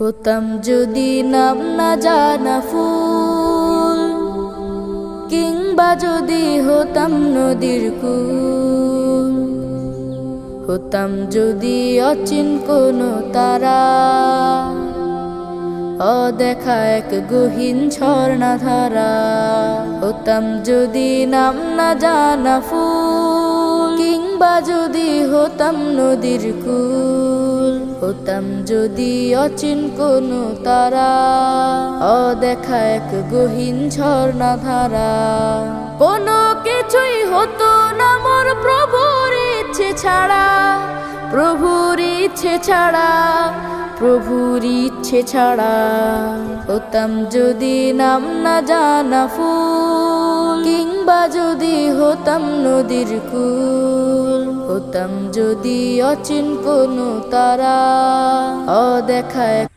হতাম যদি নাম না জানা ফুল, কিংবা যদি হতাম নদীর কূল। হতাম যদি অচিন কোনো তারা, অদেখা এক গহীন ঝর্ণা ধারা। হতাম যদি নাম না জানা ফুল, কিংবা যদি হতাম নদীর কূল। হতাম যদি অচিন কোনো তারা, অদেখা এক গহীন ঝর্ণা ধারা। কোনো কিছুই হতো না মোর প্রভুর ইচ্ছে ছাড়া, প্রভুর ইচ্ছে ছাড়া, প্রভুর ইচ্ছে ছাড়া। হতাম যদি নাম না জানা ফুল, কিংবা যদি হতাম নদীর কূল। হতাম যদি অচিন কোনো তারা, অদেখা এক